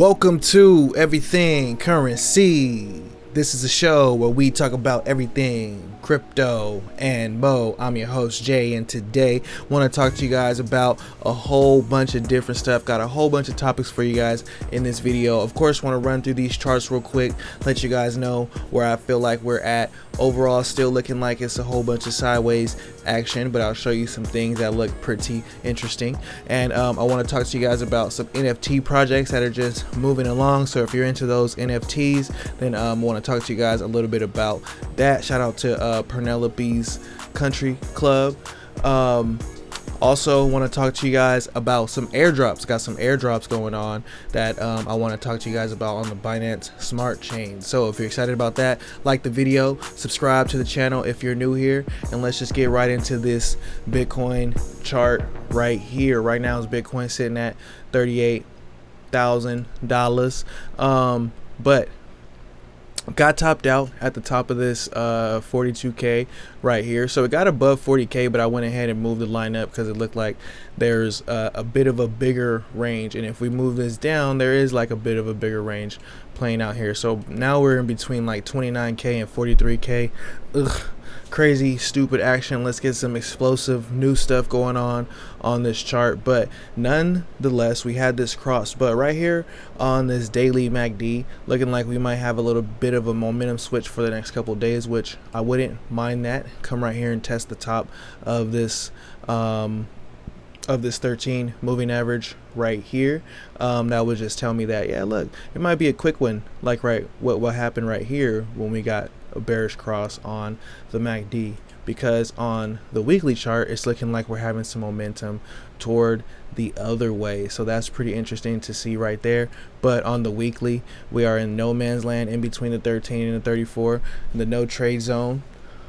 Welcome to Everything Currency. This is a show where we talk about everything crypto and mo. I'm your host Jay, and today want to talk to you guys about a whole bunch of different stuff. Got a whole bunch of topics for you guys in this video. Of course, want to run through these charts real quick, let you guys know where I feel like we're at. Overall, still looking like it's a whole bunch of sideways action, but I'll show you some things that look pretty interesting. And I want to talk to you guys about some NFT projects that are just moving along. So if you're into those NFTs, then I want to talk to you guys a little bit about that. Shout out to Purrnelopes Country Club. Also want to talk to you guys about some airdrops. Got some airdrops going on that I want to talk to you guys about on the Binance Smart Chain. So if you're excited about that, like the video, subscribe to the channel if you're new here, and let's just get right into this Bitcoin chart right here. Right now is Bitcoin sitting at $38,000, but got topped out at the top of this 42k right here. So it got above 40k, but I went ahead and moved the line up because it looked like there's a bit of a bigger range, and if we move this down, there is like a bit of a bigger range playing out here. So now we're in between like 29k and 43k. Ugh, crazy stupid action. Let's get some explosive new stuff going on this chart. But nonetheless, we had this cross, but right here on this daily MACD, looking like we might have a little bit of a momentum switch for the next couple of days, which I wouldn't mind that. Come right here and test the top of this 13 moving average right here. That would just tell me that, yeah, look, it might be a quick one, like right what happened right here when we got a bearish cross on the MACD, because on the weekly chart it's looking like we're having some momentum toward the other way. So that's pretty interesting to see right there. But on the weekly, we are in no man's land in between the 13 and the 34, the no trade zone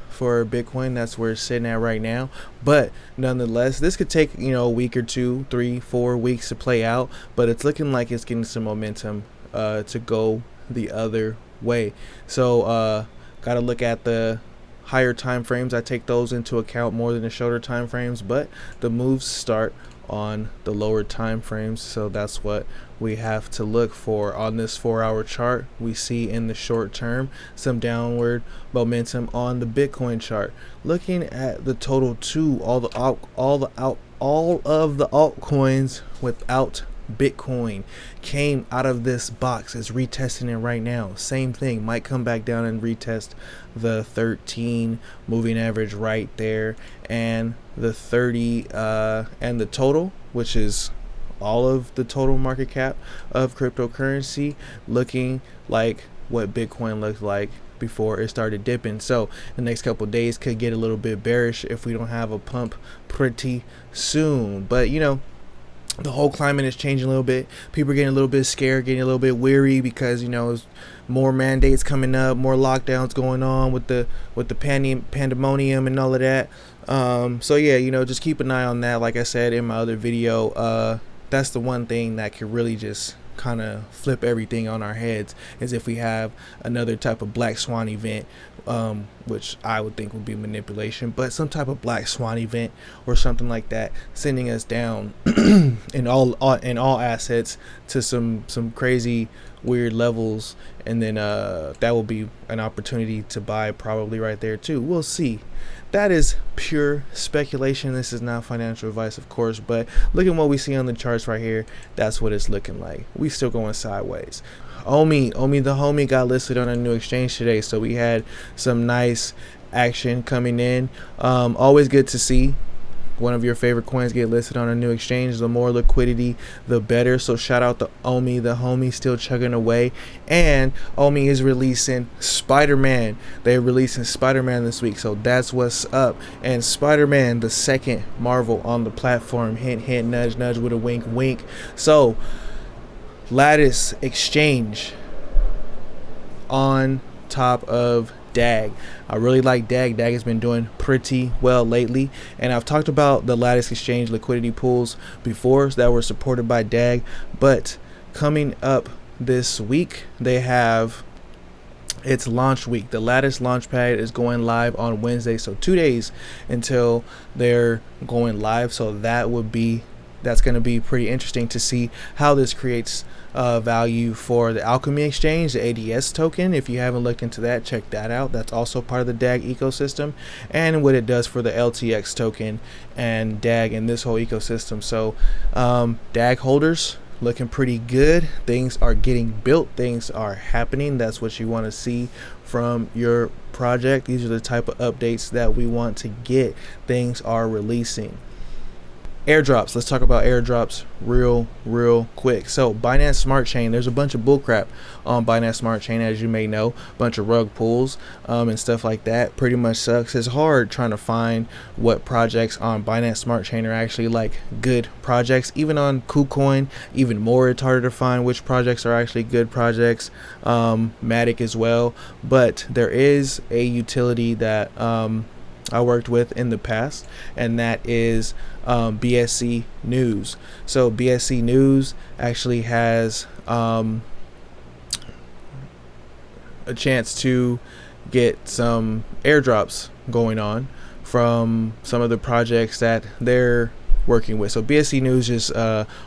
for Bitcoin. That's where it's sitting at right now. But nonetheless, this could take, you know, a week or 2, 3, 4 weeks to play out, but it's looking like it's getting some momentum to go the other way. So got to look at the higher time frames. I take those into account more than the shorter time frames, but the moves start on the lower time frames, so that's what we have to look for. On this 4-hour chart, we see in the short term some downward momentum on the Bitcoin chart. Looking at the total too, all of the altcoins without Bitcoin came out of this box, is retesting it right now. Same thing, might come back down and retest the 13 moving average right there, and the 30 and the total, which is all of the total market cap of cryptocurrency, looking like what Bitcoin looked like before it started dipping. So the next couple of days could get a little bit bearish if we don't have a pump pretty soon. But you know, the whole climate is changing a little bit. People are getting a little bit scared, getting a little bit weary, because, you know, more mandates coming up, more lockdowns going on with the pandemonium and all of that. So yeah, you know, just keep an eye on that. Like I said in my other video, that's the one thing that could really just kind of flip everything on our heads, is if we have another type of black swan event, which I would think would be manipulation, but some type of black swan event or something like that, sending us down in all assets to some crazy weird levels, and then that will be an opportunity to buy probably right there too. We'll see. That is pure speculation. This is not financial advice, of course, but look at what we see on the charts right here. That's what it's looking like. We still going sideways. Omi the homie got listed on a new exchange today, so we had some nice action coming in. Always good to see one of your favorite coins get listed on a new exchange. The more liquidity, the better. So shout out to Omi the homie, still chugging away. And Omi is releasing Spider-Man. They're releasing Spider-Man this week, so that's what's up. And Spider-Man, the second Marvel on the platform. Hint hint, nudge nudge with a wink wink. So Lattice exchange on top of DAG. I really like DAG. DAG has been doing pretty well lately, and I've talked about the Lattice exchange liquidity pools before that were supported by DAG, but coming up this week they have its launch week. The Lattice Launchpad is going live on Wednesday, so 2 days until they're going live. So that would be that's going to be pretty interesting to see how this creates value for the Alchemy exchange, the ADS token. If you haven't looked into that, check that out. That's also part of the DAG ecosystem, and what it does for the LTX token and DAG and this whole ecosystem. So DAG holders, looking pretty good. Things are getting built, things are happening. That's what you want to see from your project. These are the type of updates that we want to get. Things are releasing. Airdrops. Let's talk about airdrops real quick. So Binance Smart Chain, there's a bunch of bullcrap on Binance Smart Chain, as you may know, bunch of rug pulls and stuff like that. Pretty much sucks. It's hard trying to find what projects on Binance Smart Chain are actually like good projects. Even on Kucoin, even more, it's harder to find which projects are actually good projects. Matic as well. But there is a utility that I worked with in the past, and that is Bsc News. So Bsc News actually has a chance to get some airdrops going on from some of the projects that they're working with. So Bsc News just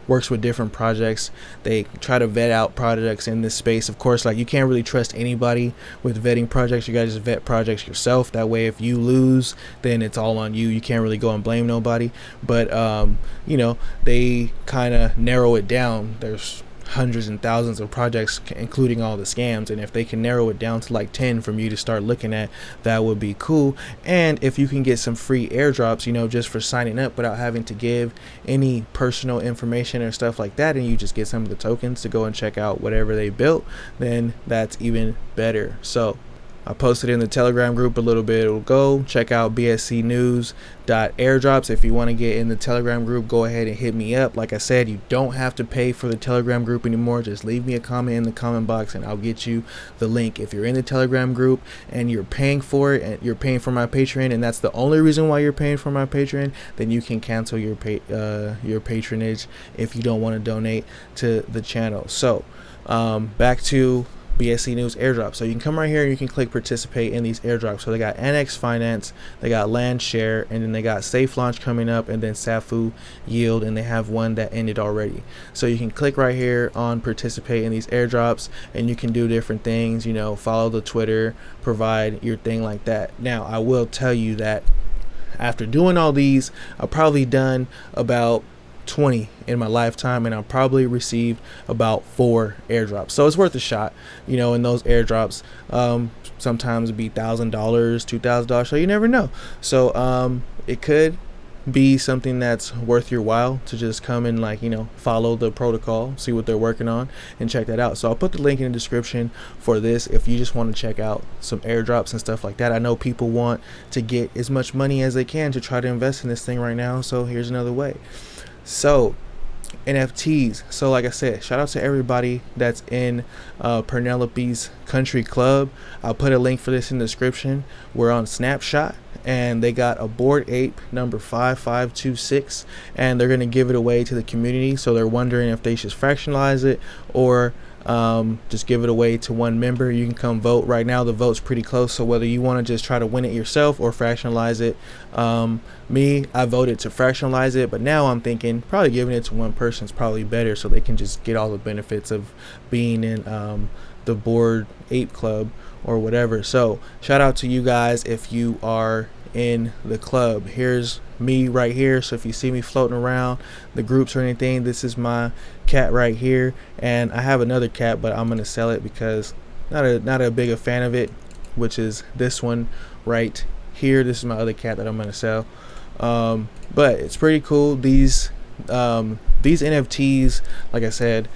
works with different projects. They try to vet out projects in this space. Of course, like, you can't really trust anybody with vetting projects. You gotta just vet projects yourself. That way, if you lose, then it's all on you. You can't really go and blame nobody. But you know, they kind of narrow it down. There's hundreds and thousands of projects, including all the scams, and if they can narrow it down to like 10 from you to start looking at, that would be cool. And if you can get some free airdrops, you know, just for signing up without having to give any personal information or stuff like that, and you just get some of the tokens to go and check out whatever they built, then that's even better. So I posted in the Telegram group a little bit ago. Check out bscnews.airdrops. If you want to get in the Telegram group, go ahead and hit me up. Like I said, you don't have to pay for the Telegram group anymore. Just leave me a comment in the comment box and I'll get you the link. If you're in the Telegram group and you're paying for it, and you're paying for my Patreon, and that's the only reason why you're paying for my Patreon, then you can cancel your patronage if you don't want to donate to the channel. So back to Bsc News airdrop. So you can come right here and you can click participate in these airdrops. So they got NX Finance, they got Land Share, and then they got Safe Launch coming up, and then Safu Yield, and they have one that ended already. So you can click right here on participate in these airdrops, and you can do different things, you know, follow the Twitter, provide your thing like that. Now, I will tell you that after doing all these, I've probably done about 20 in my lifetime, and I'll probably received about 4 airdrops. So it's worth a shot, you know. In those airdrops, sometimes it'd be $1,000, $2,000, so you never know. So it could be something that's worth your while to just come and, like, you know, follow the protocol, see what they're working on, and check that out. So I'll put the link in the description for this if you just want to check out some airdrops and stuff like that. I know people want to get as much money as they can to try to invest in this thing right now, so here's another way. So NFTs. So like I said, shout out to everybody that's in Purrnelopes Country Club. I'll put a link for this in the description. We're on Snapshot, and they got a Bored Ape number 5526, and they're going to give it away to the community. So they're wondering if they should fractionalize it or just give it away to one member. You can come vote. Right now the vote's pretty close, so whether you want to just try to win it yourself or fractionalize it, I voted to fractionalize it, but now I'm thinking probably giving it to one person is probably better, so they can just get all the benefits of being in the Bored Ape Club or whatever. So shout out to you guys if you are in the club. Here's me right here, so if you see me floating around the groups or anything, this is my cat right here, and I have another cat, but I'm gonna sell it because not a big a fan of it, which is this one right here. This is my other cat that I'm gonna sell. But it's pretty cool. These NFTs, like I said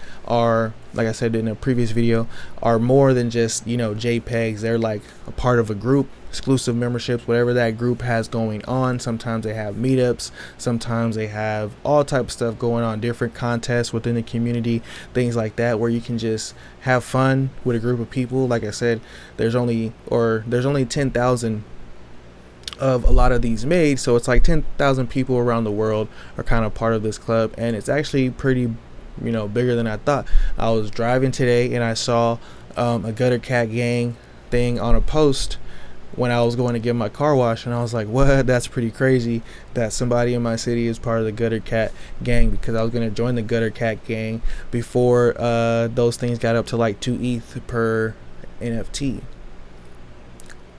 in a previous video, are more than just, you know, Jpegs. They're like a part of a group, exclusive memberships, whatever that group has going on. Sometimes they have meetups, sometimes they have all type of stuff going on, different contests within the community, things like that, where you can just have fun with a group of people. Like I said, there's only 10,000 of a lot of these made, so it's like 10,000 people around the world are kind of part of this club, and it's actually pretty, you know, bigger than I thought. I was driving today and I saw a gutter cat gang thing on a post when I was going to get my car washed, and I was like, what? That's pretty crazy that somebody in my city is part of the Gutter Cat gang, because I was going to join the Gutter Cat gang before those things got up to like 2 ETH per NFT.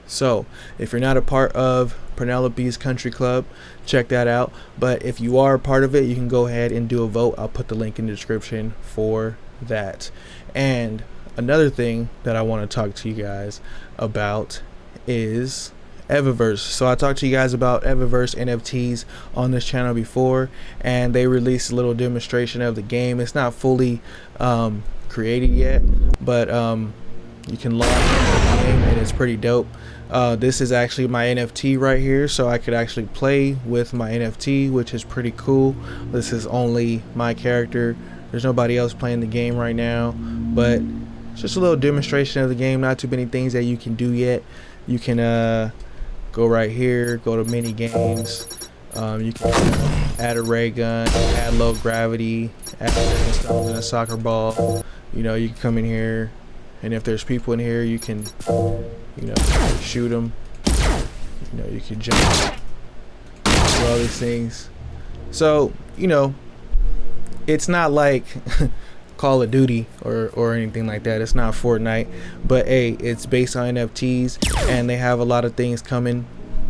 So if you're not a part of Purrnelopes Country Club, check that out. But if you are a part of it, you can go ahead and do a vote. I'll put the link in the description for that. And another thing that I want to talk to you guys about is Evaverse. So I talked to you guys about Evaverse NFTs on this channel before, and they released a little demonstration of the game. It's not fully created yet, but you can launch the game and it's pretty dope. This is actually my NFT right here, so I could actually play with my NFT, which is pretty cool. This is only my character. There's nobody else playing the game right now, but it's just a little demonstration of the game. Not too many things that you can do yet. You can go right here, go to mini games. You can add a ray gun, add low gravity, add different stuff in a soccer ball. You know, you can come in here, and if there's people in here, you can, you know, shoot them. You know, you can jump, do all these things. So, you know, it's not like Call of Duty or anything like that. It's not Fortnite, but hey, it's based on NFTs, and they have a lot of things coming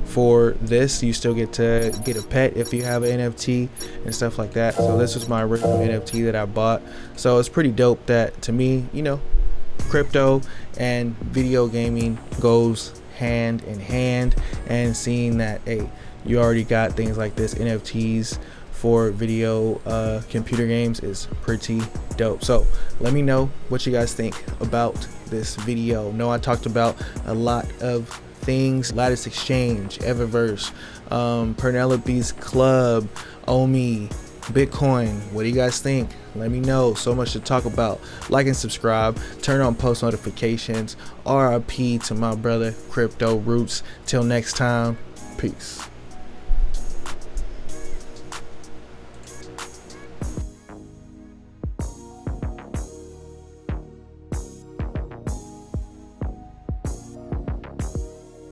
for this. You still get to get a pet if you have an NFT and stuff like that. So this was my original NFT that I bought. So it's pretty dope that, to me, you know, crypto and video gaming goes hand in hand, and seeing that, hey, you already got things like this, NFTs for video computer games, is pretty dope. So let me know what you guys think about this video. I know I talked about a lot of things: Lattice Exchange, Everythingcurrencycrypto, Purrnelopes Club, Omi, Bitcoin. What do you guys think? Let me know. So much to talk about. Like and subscribe, turn on post notifications. RIP to my brother Crypto Roots. Till next time, peace.